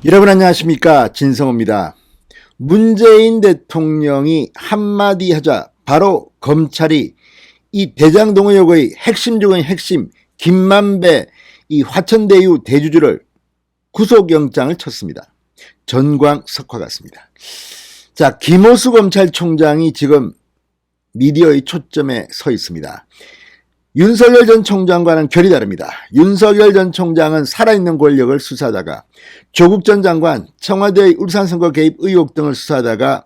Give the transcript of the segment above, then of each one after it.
여러분 안녕하십니까, 진성호입니다. 문재인 대통령이 한마디 하자 바로 검찰이 이 대장동 의혹의 핵심 중의 핵심 김만배 이 화천대유 대주주를 구속영장을 쳤습니다. 전광석화 같습니다. 자, 김호수 검찰총장이 지금 미디어의 초점에 서 있습니다. 윤석열 전 총장과는 결이 다릅니다. 윤석열 전 총장은 살아있는 권력을 수사하다가 조국 전 장관 청와대의 울산선거 개입 의혹 등을 수사하다가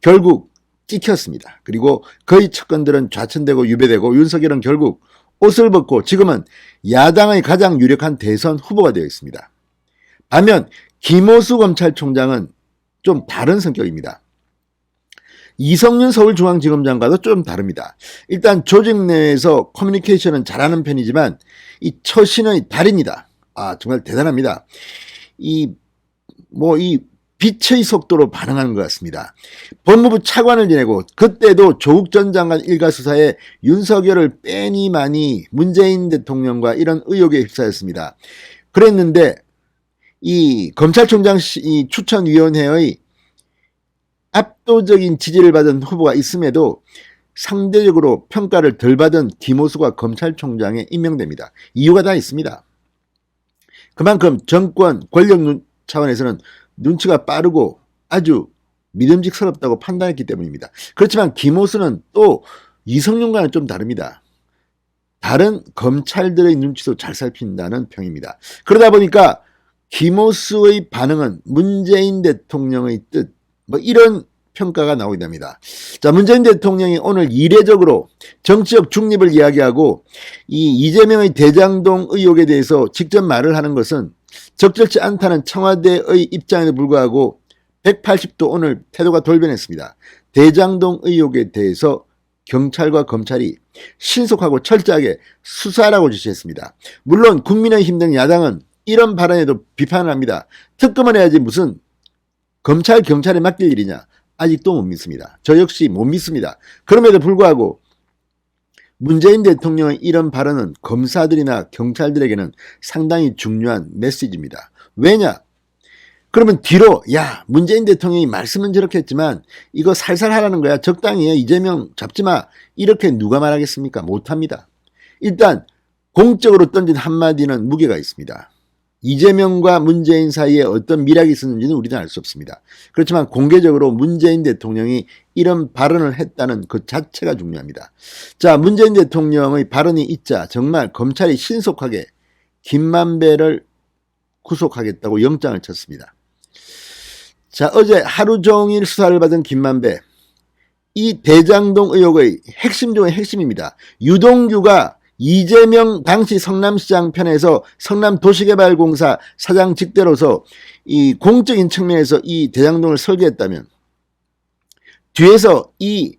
결국 찍혔습니다. 그리고 그의 측근들은 좌천되고 유배되고 윤석열은 결국 옷을 벗고 지금은 야당의 가장 유력한 대선 후보가 되어 있습니다. 반면 김호수 검찰총장은 좀 다른 성격입니다. 이성윤 서울중앙지검장과도 좀 다릅니다. 일단 조직 내에서 커뮤니케이션은 잘하는 편이지만 이 처신의 달인이다. 정말 대단합니다. 이 빛의 속도로 반응하는 것 같습니다. 법무부 차관을 지내고 그때도 조국 전 장관 일가 수사에 윤석열을 빼니 많이 문재인 대통령과 이런 의혹에 휩싸였습니다. 그랬는데 이 검찰총장 이 추천위원회의 압도적인 지지를 받은 후보가 있음에도 상대적으로 평가를 덜 받은 김호수가 검찰총장에 임명됩니다. 이유가 다 있습니다. 그만큼 정권 권력 차원에서는 눈치가 빠르고 아주 믿음직스럽다고 판단했기 때문입니다. 그렇지만 김호수는 또 이성윤과는 좀 다릅니다. 다른 검찰들의 눈치도 잘 살핀다는 평입니다. 그러다 보니까 김호수의 반응은 문재인 대통령의 뜻, 이런 평가가 나오게 됩니다. 자, 문재인 대통령이 오늘 이례적으로 정치적 중립을 이야기하고 이 이재명의 대장동 의혹에 대해서 직접 말을 하는 것은 적절치 않다는 청와대의 입장에도 불구하고 180도 오늘 태도가 돌변했습니다. 대장동 의혹에 대해서 경찰과 검찰이 신속하고 철저하게 수사하라고 지시했습니다. 물론 국민의힘 등 야당은 이런 발언에도 비판을 합니다. 특검을 해야지 무슨 검찰, 경찰에 맡길 일이냐. 아직도 못 믿습니다. 저 역시 못 믿습니다. 그럼에도 불구하고 문재인 대통령의 이런 발언은 검사들이나 경찰들에게는 상당히 중요한 메시지입니다. 왜냐? 그러면 뒤로 문재인 대통령이 말씀은 저렇게 했지만 이거 살살 하라는 거야. 적당히 해. 이재명 잡지 마. 이렇게 누가 말하겠습니까? 못합니다. 일단 공적으로 던진 한마디는 무게가 있습니다. 이재명과 문재인 사이에 어떤 미락이 있었는지는 우리는 알 수 없습니다. 그렇지만 공개적으로 문재인 대통령이 이런 발언을 했다는 그 자체가 중요합니다. 자, 문재인 대통령의 발언이 있자 정말 검찰이 신속하게 김만배를 구속하겠다고 영장을 쳤습니다. 자, 어제 하루 종일 수사를 받은 김만배, 이 대장동 의혹의 핵심 중의 핵심입니다. 유동규가 이재명 당시 성남시장 편에서 성남도시개발공사 사장 직대로서 이 공적인 측면에서 이 대장동을 설계했다면 뒤에서 이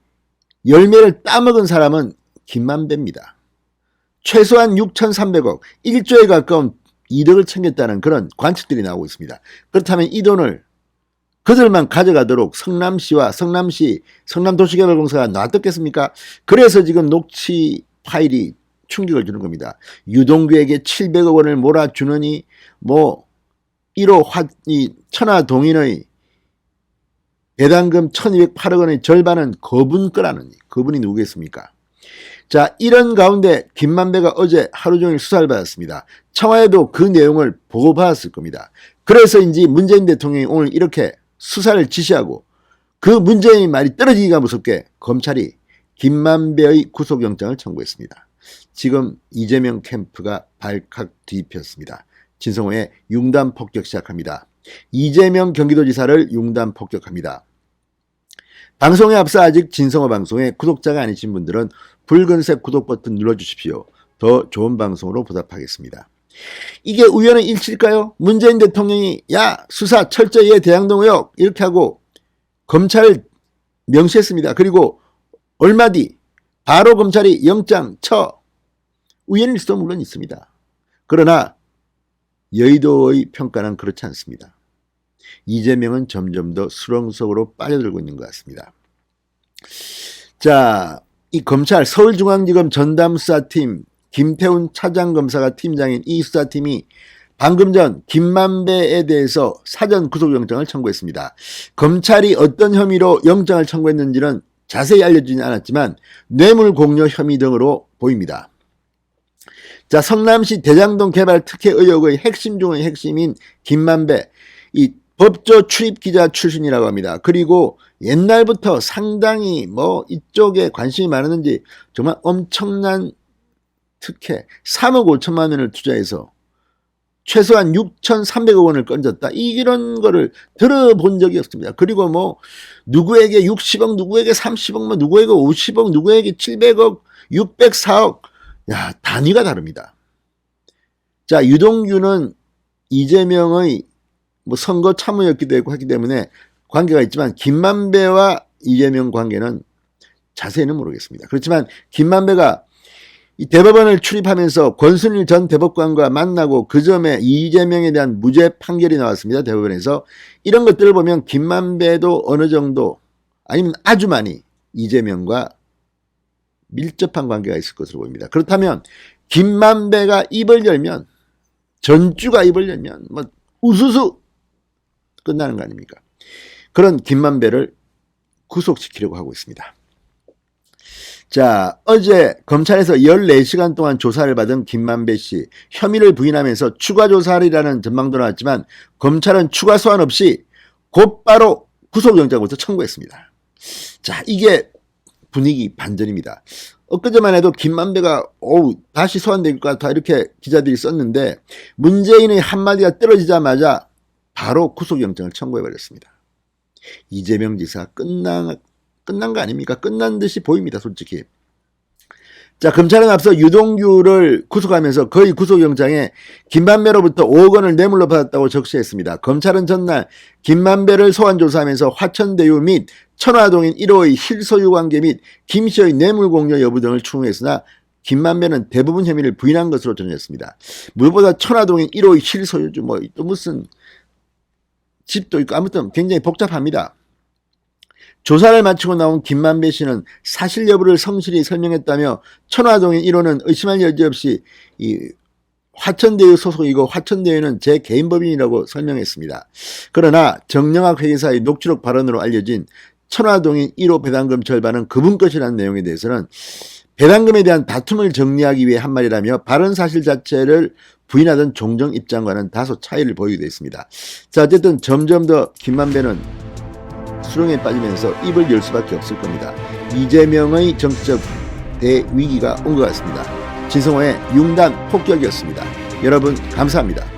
열매를 따먹은 사람은 김만배입니다. 최소한 6,300억, 1조에 가까운 이득을 챙겼다는 그런 관측들이 나오고 있습니다. 그렇다면 이 돈을 그들만 가져가도록 성남시와 성남도시개발공사가 놔뒀겠습니까? 그래서 지금 녹취 파일이 충격을 주는 겁니다. 유동규에게 700억 원을 몰아주느니 1호 천하동인의 배당금 1208억 원의 절반은 그분 거라느니 그분이 누구겠습니까? 자, 이런 가운데 김만배가 어제 하루 종일 수사를 받았습니다. 청와대도 그 내용을 보고받았을 겁니다. 그래서인지 문재인 대통령이 오늘 이렇게 수사를 지시하고 그 문재인의 말이 떨어지기가 무섭게 검찰이 김만배의 구속영장을 청구했습니다. 지금 이재명 캠프가 발칵 뒤집혔습니다. 진성호의 융단 폭격 시작합니다. 이재명 경기도지사를 융단 폭격합니다. 방송에 앞서 아직 진성호 방송에 구독자가 아니신 분들은 붉은색 구독 버튼 눌러주십시오. 더 좋은 방송으로 보답하겠습니다. 이게 우연의 일치일까요? 문재인 대통령이 수사 철저히 해 대장동 의혹 이렇게 하고 검찰을 명시했습니다. 그리고 얼마 뒤 바로 검찰이 영장 쳐. 우연일 수도 물론 있습니다. 그러나 여의도의 평가는 그렇지 않습니다. 이재명은 점점 더 수렁속으로 빠져들고 있는 것 같습니다. 자, 이 검찰 서울중앙지검 전담수사팀 김태훈 차장검사가 팀장인 이 수사팀이 방금 전 김만배에 대해서 사전 구속영장을 청구했습니다. 검찰이 어떤 혐의로 영장을 청구했는지는 자세히 알려지지 않았지만 뇌물공여 혐의 등으로 보입니다. 자, 성남시 대장동 개발 특혜 의혹의 핵심 중의 핵심인 김만배, 이 법조 출입기자 출신이라고 합니다. 그리고 옛날부터 상당히 이쪽에 관심이 많았는지 정말 엄청난 특혜 3억 5천만 원을 투자해서 최소한 6,300억 원을 건졌다. 이런 거를 들어본 적이 없습니다. 그리고 누구에게 60억, 누구에게 30억, 누구에게 50억, 누구에게 700억, 604억. 야, 단위가 다릅니다. 자, 유동규는 이재명의 선거 참모였기도 하기 때문에 관계가 있지만 김만배와 이재명 관계는 자세히는 모르겠습니다. 그렇지만 김만배가 이 대법원을 출입하면서 권순일 전 대법관과 만나고 그 점에 이재명에 대한 무죄 판결이 나왔습니다. 대법원에서. 이런 것들을 보면 김만배도 어느 정도 아니면 아주 많이 이재명과 밀접한 관계가 있을 것으로 보입니다. 그렇다면 김만배가 입을 열면, 전주가 입을 열면 우수수 끝나는 거 아닙니까? 그런 김만배를 구속시키려고 하고 있습니다. 자, 어제 검찰에서 14시간 동안 조사를 받은 김만배 씨, 혐의를 부인하면서 추가 조사하리라는 전망도 나왔지만 검찰은 추가 소환 없이 곧바로 구속영장부터 청구했습니다. 자, 이게 분위기 반전입니다. 엊그제만 해도 김만배가 다시 소환될 것 같아 이렇게 기자들이 썼는데 문재인의 한마디가 떨어지자마자 바로 구속영장을 청구해버렸습니다. 이재명 지사 끝난 거 아닙니까? 끝난 듯이 보입니다, 솔직히. 자, 검찰은 앞서 유동규를 구속하면서 거의 구속영장에 김만배로부터 5억 원을 뇌물로 받았다고 적시했습니다. 검찰은 전날 김만배를 소환조사하면서 화천대유 및 천화동인 1호의 실소유 관계 및 김 씨의 뇌물공여 여부 등을 추궁했으나 김만배는 대부분 혐의를 부인한 것으로 전했습니다. 무엇보다 천화동인 1호의 실소유주 또 무슨 집도 있고 아무튼 굉장히 복잡합니다. 조사를 마치고 나온 김만배 씨는 사실 여부를 성실히 설명했다며 천화동인 1호는 의심할 여지 없이 이 화천대유 소속이고 화천대유는 제 개인 법인이라고 설명했습니다. 그러나 정영학 회계사의 녹취록 발언으로 알려진 천화동인 1호 배당금 절반은 그분 것이라는 내용에 대해서는 배당금에 대한 다툼을 정리하기 위해 한 말이라며 발언 사실 자체를 부인하던 종정 입장과는 다소 차이를 보이게 됐습니다. 자, 어쨌든 점점 더 김만배는 수렁에 빠지면서 입을 열 수밖에 없을 겁니다. 이재명의 정치적 대위기가 온 것 같습니다. 진성호의 융단 폭격이었습니다. 여러분 감사합니다.